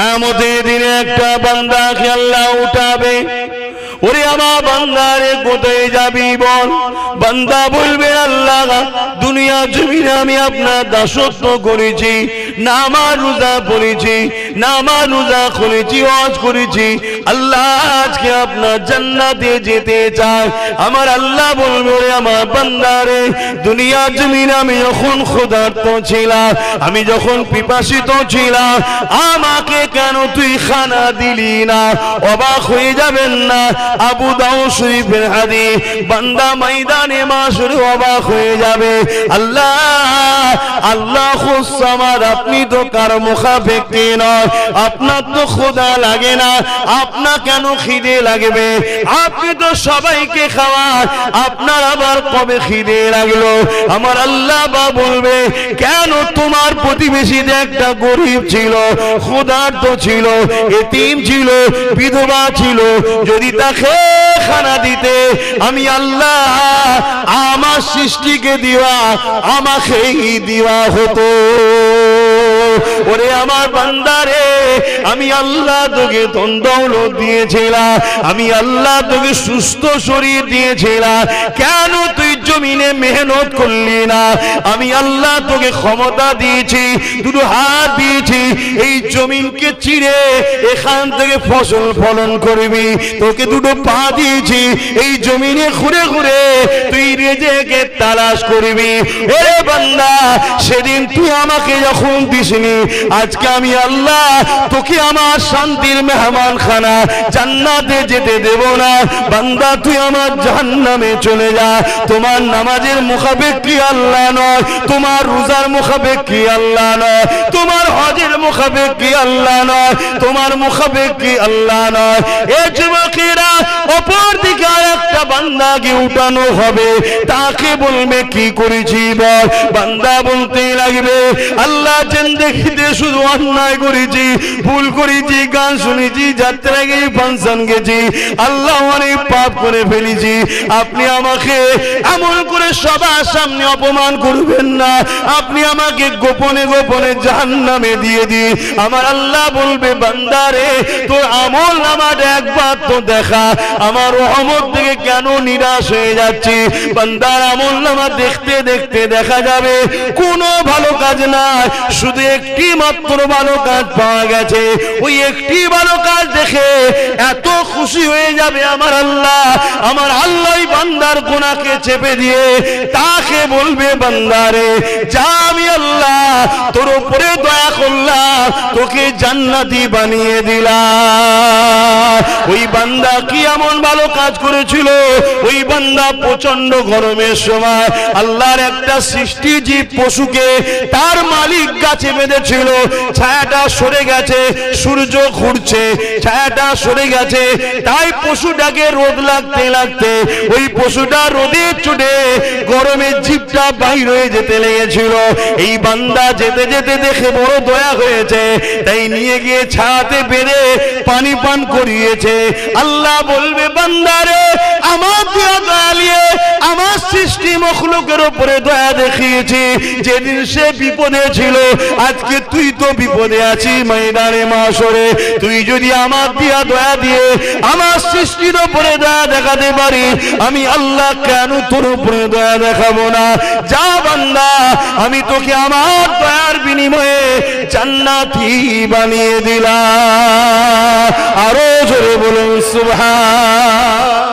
কিয়ামতের দিনে একটা বান্দাকে আল্লাহ উঠাবে। ওরে আমার বান্দারে কোথায় যাবি বল? বান্দা বলবে আল্লাহ দুনিয়া জমিনে আমি আপনার দাসত্ব করেছি, নামাজ রোজা পড়েছি, নামাজ রোজা করেছি, ওয়াজ করেছি, আল্লাহ আজকে আপনার জান্নাতে যেতে চাই। আমার আল্লাহ বলবে ওরে আমার বান্দারে দুনিয়া জমিনে আমি যখন ক্ষুধার্ত ছিলাম, আমি যখন পিপাসিত ছিলাম, আমাকে কেন তুই খানা দিলি না? অবাক হয়ে যাবেন না, আবু দাউদ শরীফের হাদিস, বান্দা ময়দানে মাশরে অবাক হয়ে যাবে। আল্লাহ আল্লাহ খুসামার, আপনি তো কার মুখাপেক নয়, আপনার তো খোদা লাগে না, আপনার কেন খিদে লাগবে? আপনি তো সবাইকে খাওয়ান, আপনার আবার কবে খিদে লাগলো? আমার আল্লাহ বা বলবে কেন তোমার প্রতিবেশীতে একটা গরিব ছিল, ক্ষুধার্ত ছিল, এতিম ছিল, বিধবা ছিল, যদি তাকে খানা দিতে আমি আল্লাহ আমার সৃষ্টিকে দিওয়া আমাকেই দিওয়া হতো। ওরে আমার বান্দারে আমি আল্লাহ তোকে ধন দৌলত দিয়েছিলাম, আমি আল্লাহ তোকে সুস্থ শরীর দিয়েছিলাম, কেন তুই জমিনে মেহনত করলি না? আমি আল্লাহ তোকে ক্ষমতা দিয়েছি, দুটো হাত দিয়েছি, এই জমিনকে চিরে এখান থেকে ফসল ফলন করবি, তোকে দুটো পা দিয়েছি, এই জমিনে ঘুরে ঘুরে তুই রেজেকে তালাশ করবি। এ বান্দা সেদিন তুই আমাকে যখন দিসনি, আজকে আমি আল্লাহ তোকে আমার শান্তির মেহমান খানা জান্নাতে যেতে দেব না। বান্দা তুই আমার জাহান্নামে চলে যা। তোমার নামাজের মুখাপেক কি আল্লাহ নয়, তোমার রোজার মুখাপেক কি আল্লাহ নয়, তোমার হজের মুখাপেক কি আল্লাহ নয়, তোমার মুখাপেক কি আল্লাহ নয়। এ যুবকেরা অপর দিকে একটা বান্দাকে উঠানো হবে, তাকে বলবে কি করেছি বল? বান্দা বলতে লাগবে আল্লাহ চেন দেখিতে শুধু অন্যায় করেছি, ভুল করেছি, গান শুনেছি, যাত্রা গেছি, ফাংশন গেছি, আল্লাহ অনেক পাপ করে ফেলেছি, আপনি আমাকে এমন করে সবার সামনে অপমান করবেন না, আপনি আমাকে গোপনে গোপনে জাহান্নামে দিয়ে দিন। আমার আল্লাহ বলবে বান্দারে তোর আমল নামাটা একবার তো দেখা, আমার রহমত থেকে কেন নিরাশ হয়ে যাচ্ছি? বান্দার আমল নামা দেখতে দেখতে দেখা যাবে কোনো ভালো কাজ নাই, শুধু একটি মাত্র ভালো কাজ পাওয়া গেছে। ওই একটি ভালো কাজ দেখে এত খুশি হয়ে যাবে আমার আল্লাহ, আমার আল্লাহ বান্দার গুনাহকে চেপে দিয়ে তাকে বলবে বান্দারে যা, আমি আল্লাহ তোর উপরে দয়া করলাম, তোকে জান্নাতি বানিয়ে দিলাম। ওই বান্দা কি এমন ভালো কাজ করেছিল? ওই বান্দা প্রচন্ড গরমের সময় আল্লাহর একটা সৃষ্টি জীব পশুকে তার মালিক গাছে বেঁধেছিল, ছায়াটা সরে গেছে, সূর্য ঘুরছে, ছায়াটা সরে গেছে, তাই পশুটাকে রোদ লাগতে লাগতে ওই পশুটা রোদে চুটে গরমের জিভটা বাইর হয়ে যেতে লেগেছিল। এই বান্দা যেতে যেতে দেখে বড় দয়া হয়েছে, তাই নিয়ে গিয়ে ছায়াতে বেঁধে পানি পান করিয়েছে। আল্লাহ বলবে বান্দারে আমার দয়া দয়ালিয়ে আমার সৃষ্টি মখলুকের উপরে দয়া দেখিয়েছি, যেদিন সে বিপদে ছিল, আজকে তুই তো বিপদে আছিস ময়দানে মাশরে, তুই যদি আমার দিয়া দয়া দিয়ে আমার সৃষ্টির উপরে দয়া দেখাতে পারি, আমি আল্লাহ কেন তোর উপরে দয়া দেখাবো না? যা বান্দা, আমি তোকে আমার দয়ার বিনিময়ে জান্নাতি বানিয়ে দিলাম। আরো জোরে বলুন সুবহান।